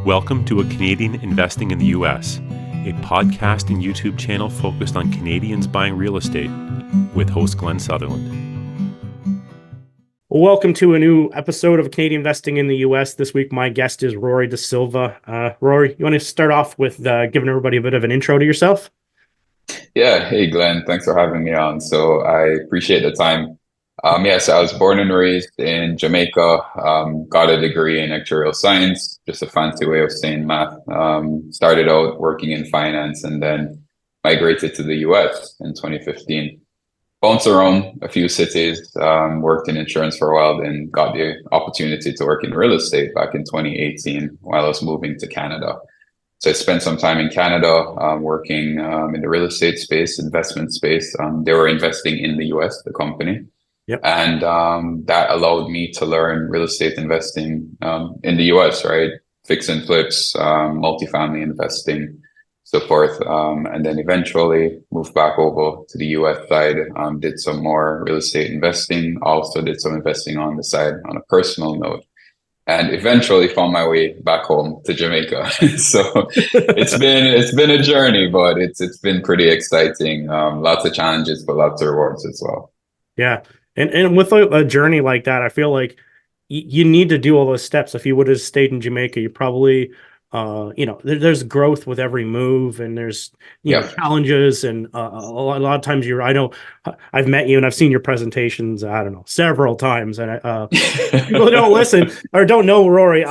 Welcome to A Canadian Investing in the U.S., a podcast and YouTube channel focused on Canadians buying real estate with host Glenn Sutherland. Welcome to a new episode of Canadian Investing in the U.S. This week, my guest is Rory DeSilva. Rory, you want to start off with giving everybody a bit of an intro to yourself? Yeah, hey Glenn, thanks for having me on. So I appreciate the time. So I was born and raised in Jamaica, got a degree in actuarial science, just a fancy way of saying math. Started out working in finance and then migrated to the US in 2015. Bounced around a few cities, worked in insurance for a while, then got the opportunity to work in real estate back in 2018 while I was moving to Canada. So I spent some time in Canada working in the real estate space, investment space. They were investing in the US, the company. Yep. And that allowed me to learn real estate investing in the US, right? Fix and flips, multifamily investing, so forth. And then eventually moved back over to the US side, did some more real estate investing, also did some investing on the side on a personal note. And eventually found my way back home to Jamaica. So it's been a journey, but it's been pretty exciting. Lots of challenges, but lots of rewards as well. Yeah. And with a journey like that, I feel like you need to do all those steps. If you would have stayed in Jamaica, you probably, there's growth with every move, and there's challenges, and a lot of times I know I've met you and I've seen your presentations, I don't know, several times, and people don't listen or don't know Rory.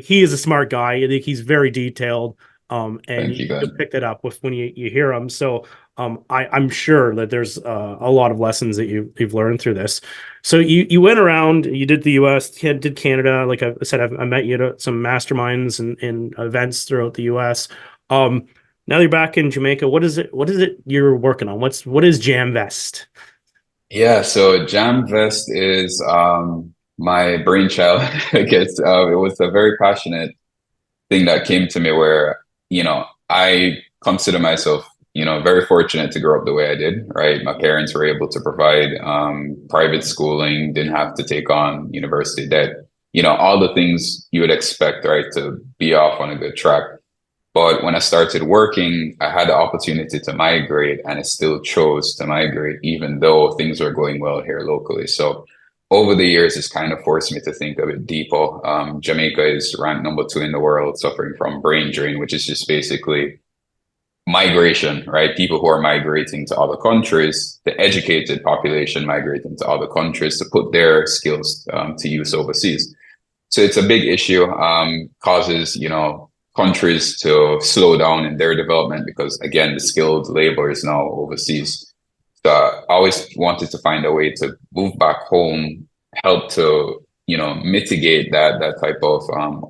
He is a smart guy. I think he's very detailed, and you pick that up when you hear him. So I'm sure that there's a lot of lessons that you've learned through this. So you went around, you did the US, did Canada. Like I said, I met you at some masterminds and events throughout the US. Now you're back in Jamaica. What is it you're working on? What is Jamvest? Yeah, so Jamvest is my brainchild. I guess it was a very passionate thing that came to me where, I consider myself very fortunate to grow up the way I did, right? My parents were able to provide private schooling, didn't have to take on university debt, all the things you would expect, right, to be off on a good track. But when I started working, I had the opportunity to migrate, and I still chose to migrate, even though things were going well here locally. So over the years, it's kind of forced me to think a bit deeper. Jamaica is ranked number 2 in the world, suffering from brain drain, which is just basically migration, right? People who are migrating to other countries, the educated population migrating to other countries to put their skills to use overseas. So it's a big issue, causes, countries to slow down in their development because, again, the skilled labor is now overseas. So I always wanted to find a way to move back home, help to, mitigate that type of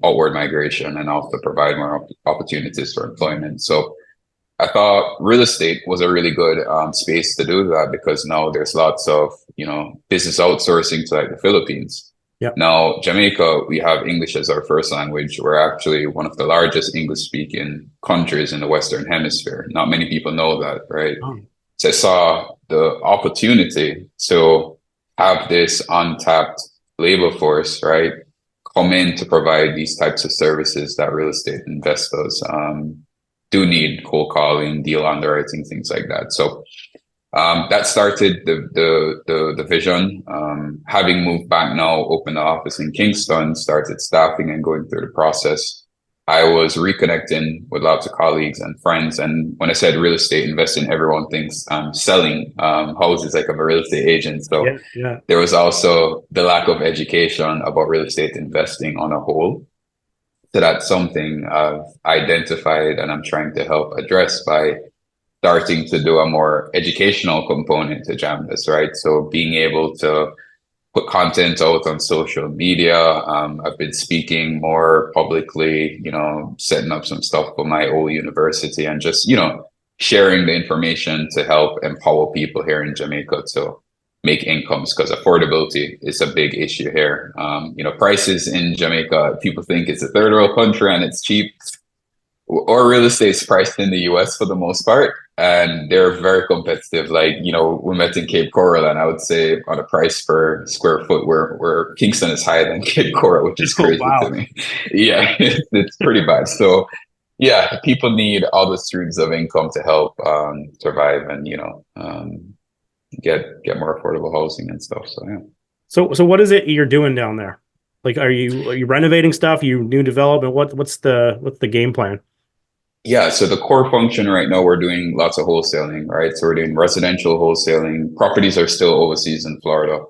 outward migration, and also provide more opportunities for employment. So I thought real estate was a really good space to do that because now there's lots of, business outsourcing to like the Philippines. Yep. Now, Jamaica, we have English as our first language. We're actually one of the largest English-speaking countries in the Western Hemisphere. Not many people know that, right? Oh. So I saw the opportunity to have this untapped labor force, right, come in to provide these types of services that real estate investors do need: cold calling, deal underwriting, things like that. So that started the vision. Having moved back now, opened the office in Kingston, started staffing and going through the process. I was reconnecting with lots of colleagues and friends. And when I said real estate investing, everyone thinks I'm selling houses like I'm a real estate agent. So there was also the lack of education about real estate investing on a whole. So that's something I've identified and I'm trying to help address by starting to do a more educational component to Jamvestor, right? So being able to put content out on social media. I've been speaking more publicly, setting up some stuff for my old university and just, sharing the information to help empower people here in Jamaica to make incomes, because affordability is a big issue here. Prices in Jamaica, people think it's a third world country and it's cheap, or real estate's priced in the US for the most part. and they're very competitive. Like, we met in Cape Coral, and I would say on a price per square foot, where Kingston is higher than Cape Coral, which is Oh, crazy to wow. me. Yeah, it's pretty bad. So yeah, people need all the streams of income to help survive and get more affordable housing and stuff. So yeah. So what is it you're doing down there? Like, are you renovating stuff? You new development? What's the game plan? Yeah, so the core function right now, we're doing lots of wholesaling, right? So we're doing residential wholesaling. Properties are still overseas in Florida.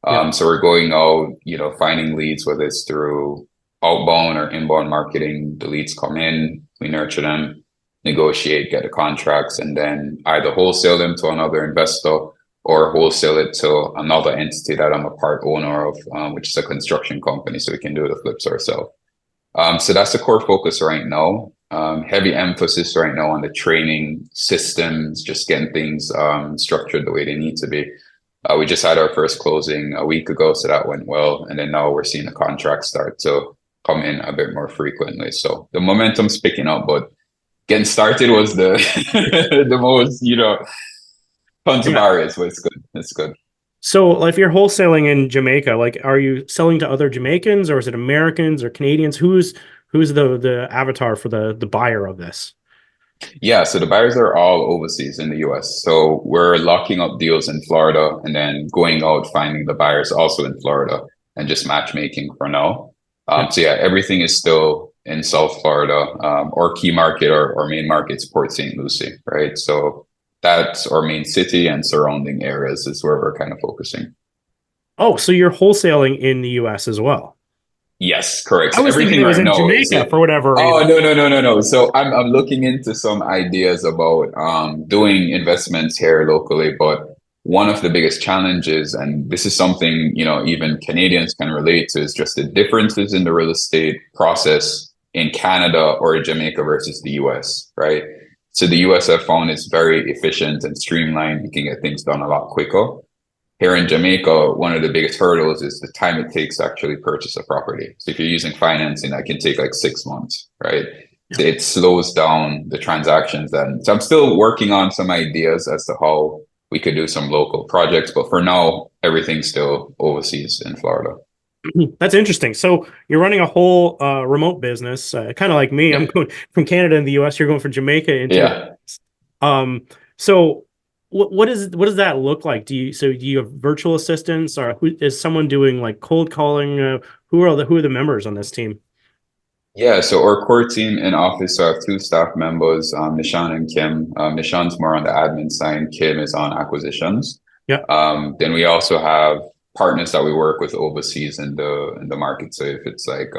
Yeah. So we're going out, finding leads, whether it's through outbound or inbound marketing. The leads come in, we nurture them, negotiate, get the contracts, and then either wholesale them to another investor or wholesale it to another entity that I'm a part owner of, which is a construction company. So we can do the flips ourselves. So that's the core focus right now. Heavy emphasis right now on the training systems, just getting things structured the way they need to be. We just had our first closing a week ago, so that went well. And then now we're seeing the contracts start to come in a bit more frequently. So the momentum's picking up, but getting started was the the most, tons of barriers, but it's good. It's good. So if you're wholesaling in Jamaica, like, are you selling to other Jamaicans, or is it Americans or Canadians? Who's the avatar for the buyer of this? Yeah, so the buyers are all overseas in the US. So we're locking up deals in Florida and then going out finding the buyers also in Florida and just matchmaking for now. So yeah, everything is still in South Florida. Our key market or main market is Port St. Lucie, right? So that's our main city, and surrounding areas is where we're kind of focusing. Oh, so you're wholesaling in the US as well? Yes, correct. I So was thinking everything it was right in now is Jamaica it. for whatever Oh, reason. no. So I'm looking into some ideas about doing investments here locally, but one of the biggest challenges, and this is something, even Canadians can relate to, is just the differences in the real estate process in Canada or Jamaica versus the US, right? So the US I've found is very efficient and streamlined. You can get things done a lot quicker. Here in Jamaica, one of the biggest hurdles is the time it takes to actually purchase a property. So if you're using financing, that can take like 6 months, right? So it slows down the transactions. And so I'm still working on some ideas as to how we could do some local projects. But for now, everything's still overseas in Florida. That's interesting. So you're running a whole remote business, kind of like me. I'm Yeah. going from Canada in the US. You're going from Jamaica into. Yeah. So what does that look like? Do you have virtual assistants, or is someone doing like cold calling? Who are the members on this team? Yeah, so our core team in office have two staff members, Nishan and Kim. Nishan's more on the admin side, Kim is on acquisitions. Yeah. Then we also have partners that we work with overseas in the market. So if it's like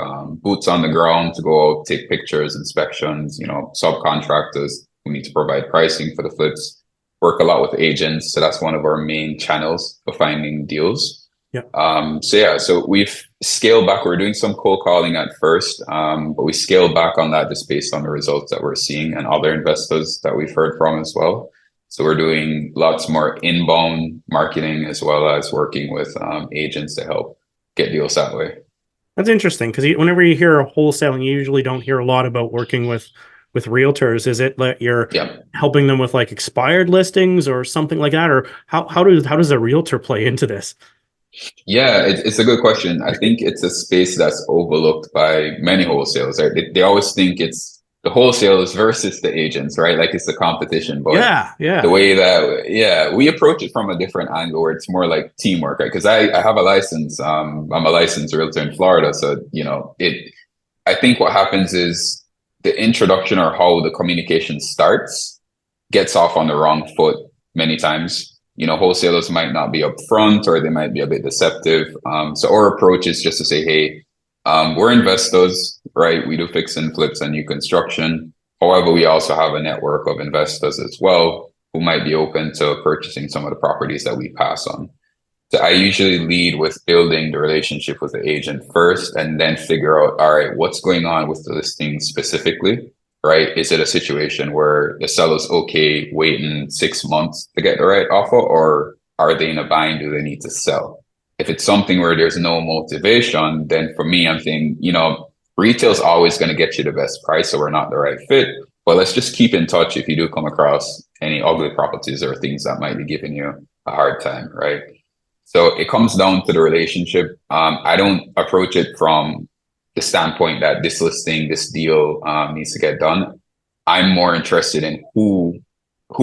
boots on the ground to go out, take pictures, inspections, subcontractors who need to provide pricing for the flips, work a lot with agents. So that's one of our main channels for finding deals. Yeah. So we've scaled back. We're doing some cold calling at first, but we scaled back on that just based on the results that we're seeing and other investors that we've heard from as well. So we're doing lots more inbound marketing as well as working with agents to help get deals that way. That's interesting, because whenever you hear wholesaling, you usually don't hear a lot about working with realtors. Is it that you're helping them with like expired listings or something like that, or how does a realtor play into this? Yeah, it's a good question. I think it's a space that's overlooked by many wholesalers. Right? They always think it's the wholesalers versus the agents, right? Like it's a competition. But Yeah. the way that, we approach it from a different angle where it's more like teamwork, right? Because I have a license. I'm a licensed realtor in Florida. So, I think what happens is the introduction or how the communication starts gets off on the wrong foot many times. Wholesalers might not be upfront or they might be a bit deceptive. So our approach is just to say, hey, we're investors, right? We do fix and flips and new construction. However, we also have a network of investors as well who might be open to purchasing some of the properties that we pass on. So I usually lead with building the relationship with the agent first and then figure out, all right, what's going on with the listing specifically? Right? Is it a situation where the seller's okay waiting 6 months to get the right offer, or are they in a bind? Do they need to sell? If it's something where there's no motivation, then for me, I'm thinking, retail's always going to get you the best price, so we're not the right fit. But let's just keep in touch if you do come across any ugly properties or things that might be giving you a hard time, right? So it comes down to the relationship. I don't approach it from the standpoint that this listing, this deal needs to get done. I'm more interested in who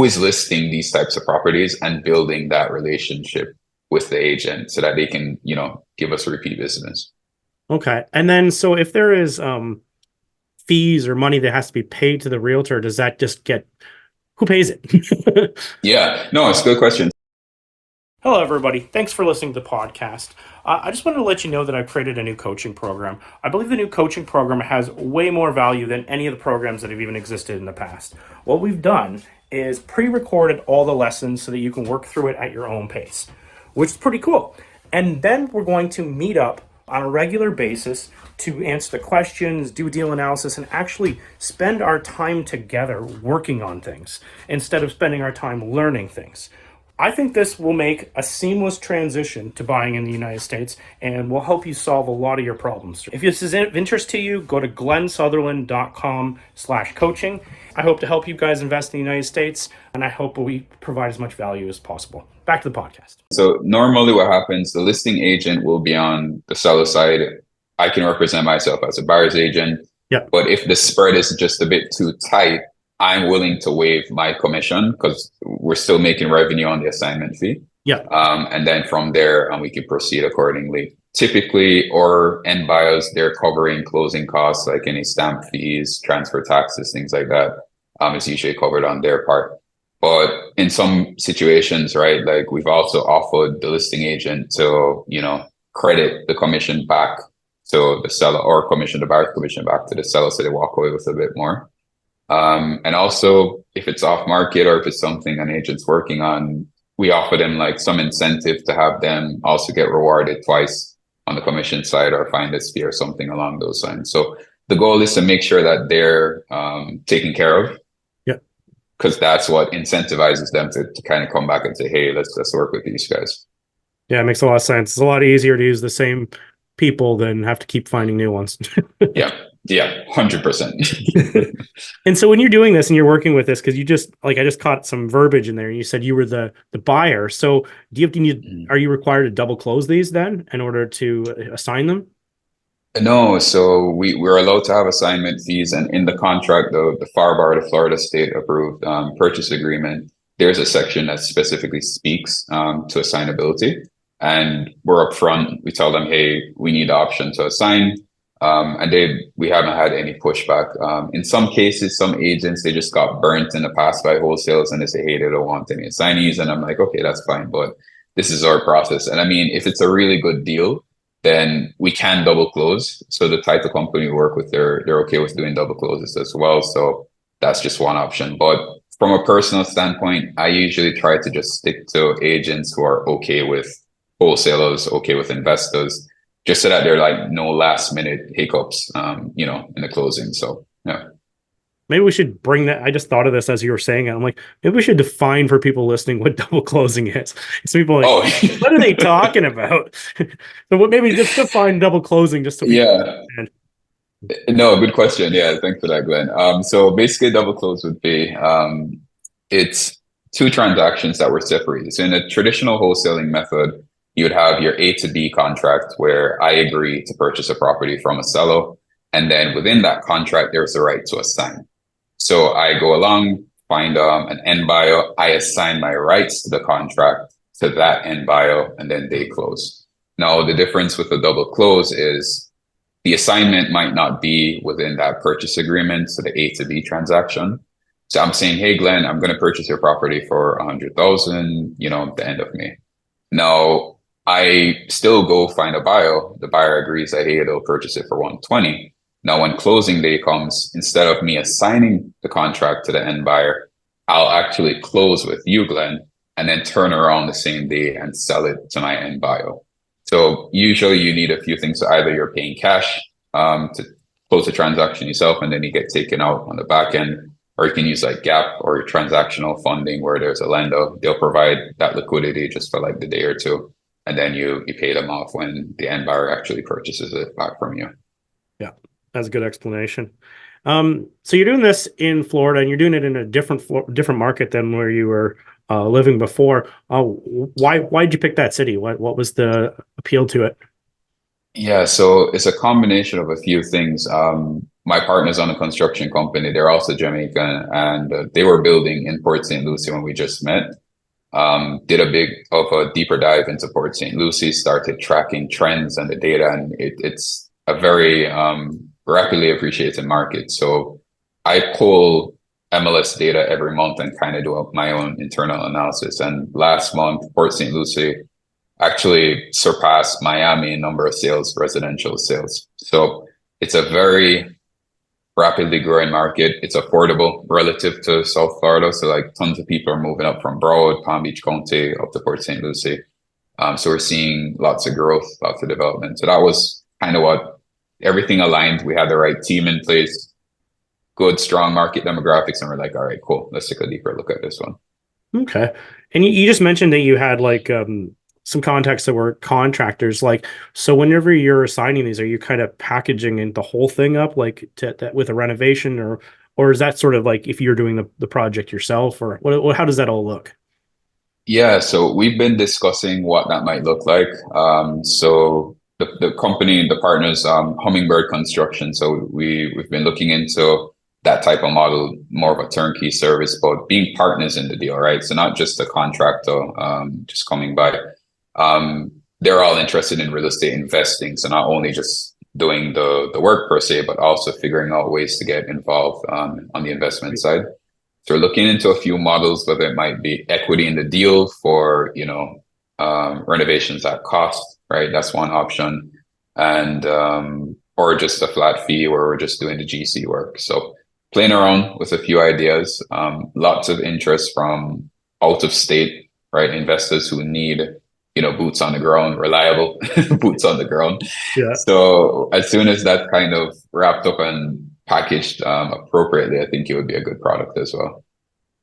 is listing these types of properties and building that relationship with the agent so that they can, give us repeat business. Okay. And then, so if there is fees or money that has to be paid to the realtor, does that just who pays it? Yeah, no, it's a good question. Hello, everybody. Thanks for listening to the podcast. I just wanted to let you know that I've created a new coaching program. I believe the new coaching program has way more value than any of the programs that have even existed in the past. What we've done is pre-recorded all the lessons so that you can work through it at your own pace, which is pretty cool. And then we're going to meet up on a regular basis to answer the questions, do deal analysis, and actually spend our time together working on things instead of spending our time learning things. I think this will make a seamless transition to buying in the United States and will help you solve a lot of your problems. If this is of interest to you, go to glensutherland.com/coaching. I hope to help you guys invest in the United States, and I hope we provide as much value as possible. Back to the podcast. So normally what happens, the listing agent will be on the seller side. I can represent myself as a buyer's agent. Yeah. But if the spread is just a bit too tight, I'm willing to waive my commission because we're still making revenue on the assignment fee. Yeah. And then from there, we can proceed accordingly. Typically, or end buyers, they're covering closing costs like any stamp fees, transfer taxes, things like that. It's usually covered on their part. But in some situations, right, like we've also offered the listing agent to, credit the commission back to the seller or commission the buyer's commission back to the seller so they walk away with a bit more. And also, if it's off market or if it's something an agent's working on, we offer them like some incentive to have them also get rewarded twice on the commission side or find a fee or something along those lines. So the goal is to make sure that they're taken care of. Yeah. Because that's what incentivizes them to kind of come back and say, hey, let's work with these guys. Yeah, it makes a lot of sense. It's a lot easier to use the same people than have to keep finding new ones. Yeah, 100%. And so when you're doing this and you're working with this, because I just caught some verbiage in there and you said you were the buyer. So are you required to double close these then in order to assign them? No, so we're allowed to have assignment fees, and in the contract, the FAR, the Florida State approved purchase agreement, there's a section that specifically speaks to assignability. And we're upfront. We tell them, hey, we need the option to assign. And we haven't had any pushback. In some cases, some agents, they just got burnt in the past by wholesales and they say, hey, they don't want any assignees. And I'm like, okay, that's fine. But this is our process. And I mean, if it's a really good deal, then we can double close. So the title company we work with, they're okay with doing double closes as well. So that's just one option. But from a personal standpoint, I usually try to just stick to agents who are okay with wholesalers, okay with investors, just so that there are like no last minute hiccups, in the closing. So, yeah. Maybe we should bring that. I just thought of this as you were saying it. I'm like, maybe we should define for people listening what double closing is. So people are like, what are they talking about? So maybe just define double closing just so people understand. No, good question. Yeah, thanks for that, Glenn. So basically double close would be, it's two transactions that were separated. So in a traditional wholesaling method, you would have your A to B contract where I agree to purchase a property from a seller. And then within that contract, there's a right to assign. So I go along, find an end buyer, I assign my rights to the contract to that end buyer, and then they close. Now, the difference with the double close is the assignment might not be within that purchase agreement, so the A to B transaction. So I'm saying, hey, Glenn, I'm going to purchase your property for $100,000, at the end of May. Now, I still go find a buyer. The buyer agrees that, hey, they'll purchase it for $120,000. Now, when closing day comes, instead of me assigning the contract to the end buyer, I'll actually close with you, Glenn, and then turn around the same day and sell it to my end buyer. So usually you need a few things. So either you're paying cash to close the transaction yourself, and then you get taken out on the back end, or you can use like gap or transactional funding where there's a lender. They'll provide that liquidity just for like the day or two. And then you pay them off when the end buyer actually purchases it back from you. Yeah, that's a good explanation. So you're doing this in Florida, and you're doing it in a different market than where you were living before. Why did you pick that city? What was the appeal to it? Yeah, so it's a combination of a few things. My partner's on a construction company. They're also Jamaican, and they were building in Port St. Lucie when we just met. Did a deeper dive into Port St. Lucie, started tracking trends and the data, and it's a very rapidly appreciated market. So I pull MLS data every month and kind of do my own internal analysis. And last month, Port St. Lucie actually surpassed Miami in number of sales, residential sales. So it's a very rapidly growing market. It's affordable relative to South Florida. So like tons of people are moving up from Broward, Palm Beach County up to Port St. Lucie. So we're seeing lots of growth, lots of development. So that was kind of what everything aligned. We had the right team in place, good, strong market demographics. And we're like, all right, cool. Let's take a deeper look at this one. Okay. And you just mentioned that you had like some contacts that were contractors. Like, so whenever you're assigning these, are you kind of packaging the whole thing up like that with a renovation, or is that sort of like if you're doing the project yourself, or how does that all look? Yeah, so we've been discussing what that might look like. So the company, the partners, Hummingbird Construction. So we've been looking into that type of model, more of a turnkey service, but being partners in the deal, right? So not just a contractor just coming by. They're all interested in real estate investing. So not only just doing the work per se, but also figuring out ways to get involved on the investment side. So we're looking into a few models, whether it might be equity in the deal for, renovations at cost, right? That's one option. And, or just a flat fee where we're just doing the GC work. So playing around with a few ideas, lots of interest from out of state, right? Investors who need, boots on the ground, reliable boots on the ground. Yeah. So as soon as that's kind of wrapped up and packaged appropriately, I think it would be a good product as well.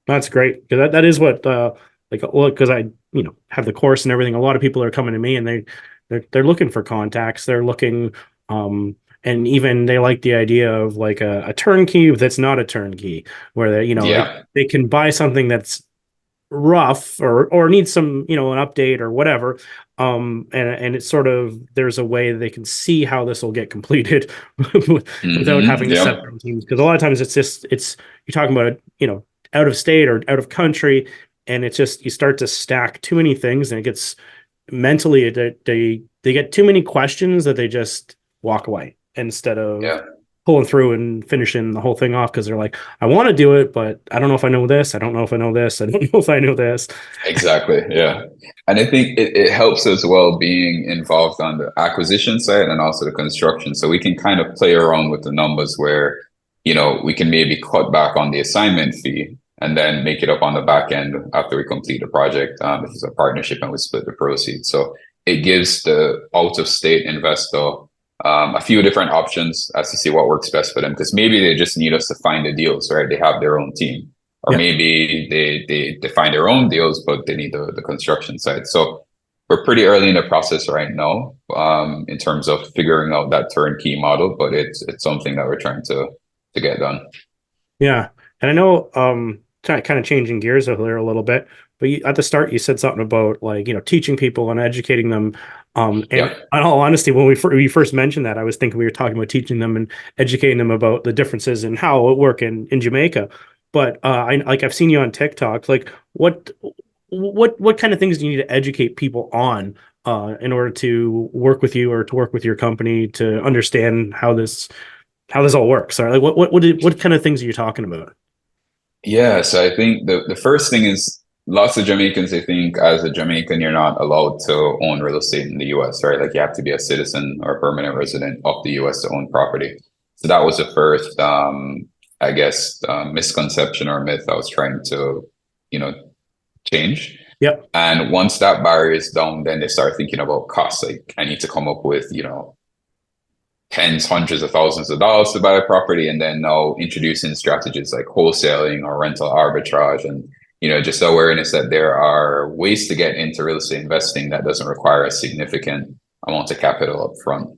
That's great. That is what because I have the course and everything. A lot of people are coming to me and they're looking for contacts. They're looking and even they like the idea of like a turnkey that's not a turnkey, where they can buy something that's rough or needs some an update or whatever, and it's sort of there's a way they can see how this will get completed without having to set their own teams, because a lot of times it's you're talking about out of state or out of country, and it's just you start to stack too many things and it gets mentally they get too many questions that they just walk away instead of pulling through and finishing the whole thing off, because they're like, I want to do it, but I don't know if I know this. I don't know if I know this. I don't know if I know this. Exactly. Yeah. And I think it helps as well being involved on the acquisition side and also the construction. So we can kind of play around with the numbers where, we can maybe cut back on the assignment fee and then make it up on the back end after we complete the project. If it's a partnership and we split the proceeds. So it gives the out of state investor a few different options as to see what works best for them, because maybe they just need us to find the deals, right? They have their own team, or maybe they find their own deals, but they need the construction side. So we're pretty early in the process right now in terms of figuring out that turnkey model, but it's something that we're trying to get done. Yeah, and I know kind of changing gears there a little bit, but at the start you said something about like teaching people and educating them. And in all honesty, when we first mentioned that, I was thinking we were talking about teaching them and educating them about the differences and how it work in Jamaica. But I've seen you on TikTok. Like what kind of things do you need to educate people on in order to work with you or to work with your company to understand how this all works? Or like what kind of things are you talking about? Yeah, so I think the first thing is lots of Jamaicans, they think as a Jamaican, you're not allowed to own real estate in the US, right? Like you have to be a citizen or a permanent resident of the US to own property. So that was the first, misconception or myth I was trying to, change. Yep. And once that barrier is down, then they start thinking about costs. Like I need to come up with, tens, hundreds of thousands of dollars to buy a property. And then now introducing strategies like wholesaling or rental arbitrage and, just awareness that there are ways to get into real estate investing that doesn't require a significant amount of capital up front.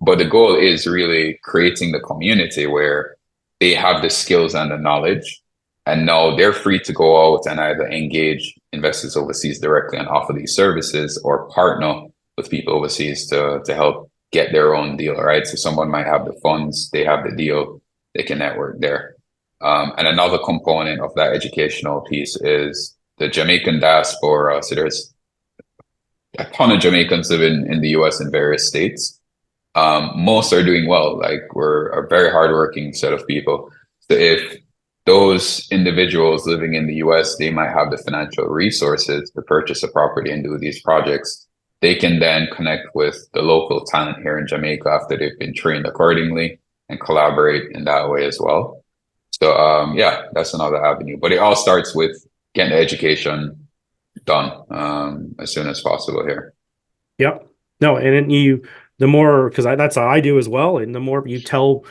But the goal is really creating the community where they have the skills and the knowledge, and now they're free to go out and either engage investors overseas directly and offer these services, or partner with people overseas to help get their own deal, right? So someone might have the funds, they have the deal, they can network there. And another component of that educational piece is the Jamaican diaspora. So there's a ton of Jamaicans living in the US in various states. Most are doing well. Like, we're a very hardworking set of people. So if those individuals living in the US, they might have the financial resources to purchase a property and do these projects, they can then connect with the local talent here in Jamaica after they've been trained accordingly and collaborate in that way as well. So yeah, that's another avenue. But it all starts with getting the education done as soon as possible here. Yep. No, and the more, because that's how I do as well, and the more you tell,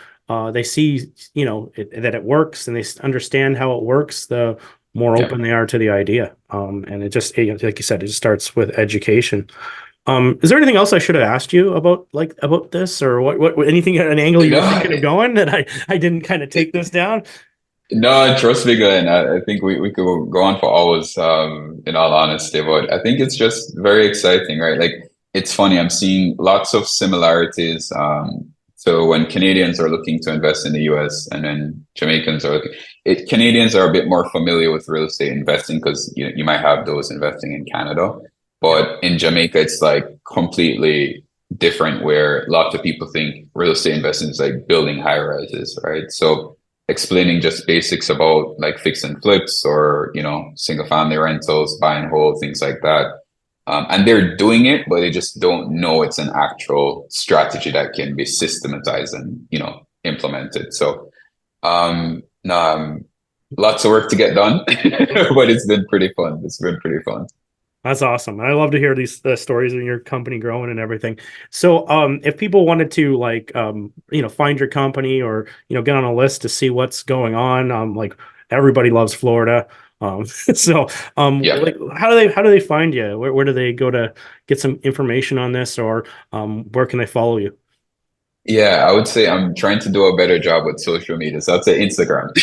they see, that it works, and they understand how it works, the more open they are to the idea. And it just, like you said, it just starts with education. Is there anything else I should have asked you about this, or what anything, an angle you were thinking of going that I didn't kind of take this down? No, trust me, Glenn. I think we could go on for hours, in all honesty, but I think it's just very exciting, right? Like, it's funny, I'm seeing lots of similarities. So when Canadians are looking to invest in the US, and then Jamaicans are Canadians are a bit more familiar with real estate investing because you might have those investing in Canada. But in Jamaica, it's like completely different, where lots of people think real estate investing is like building high rises, right? So explaining just basics about like fix and flips, or, single family rentals, buy and hold, things like that. And they're doing it, but they just don't know it's an actual strategy that can be systematized and, implemented. So lots of work to get done, but it's been pretty fun. That's awesome. I love to hear these stories of your company growing and everything. So if people wanted to find your company, or, get on a list to see what's going on, like, everybody loves Florida. So like, how do they find you? Where do they go to get some information on this, or where can they follow you? Yeah, I would say I'm trying to do a better job with social media. So I'd say Instagram.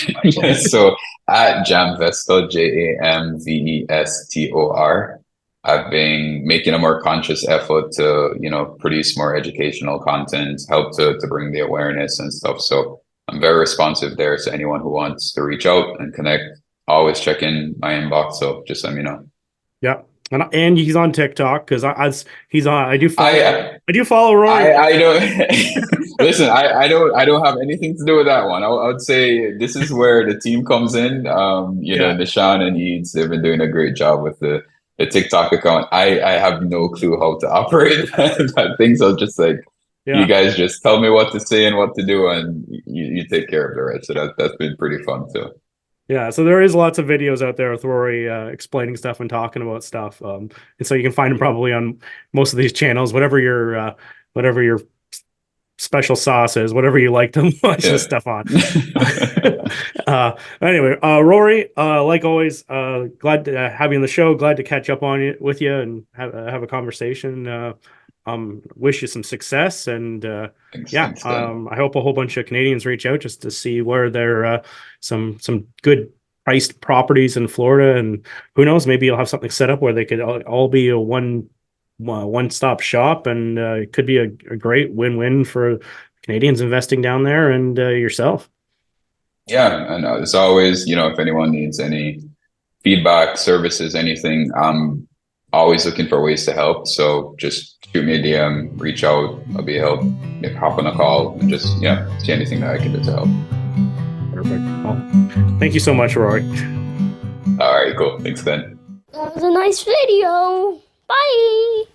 So at Jamvestor, Jamvestor. I've been making a more conscious effort to, produce more educational content, help to bring the awareness and stuff. So I'm very responsive there. So anyone who wants to reach out and connect, always check in my inbox. So just let me know. Yeah. And he's on TikTok, because he's on. I do follow Rory. I don't listen. I don't have anything to do with that one. I would say this is where the team comes in. Nishan and Eads, they've been doing a great job with the TikTok account. I have no clue how to operate that. Things are just like, you guys just tell me what to say and what to do, and you take care of the rest. So that's been pretty fun too. Yeah, so there is lots of videos out there with Rory explaining stuff and talking about stuff, and so you can find them probably on most of these channels. Whatever your special sauce is, whatever you like to watch this stuff on. Anyway, Rory, like always, glad to have you on the show. Glad to catch up with you and have a conversation. Wish you some success, and thanks, I hope a whole bunch of Canadians reach out just to see where there some good priced properties in Florida, and who knows, maybe you'll have something set up where they could all be a one-stop shop, and it could be a great win-win for Canadians investing down there and yourself. Yeah, and as always, if anyone needs any feedback, services, anything, I'm always looking for ways to help. So just shoot me a DM, reach out, I'll be help. Hop on a call, and just see anything that I can do to help. Perfect. Well, thank you so much, Rory. All right, cool. Thanks, Glenn. That was a nice video. Bye.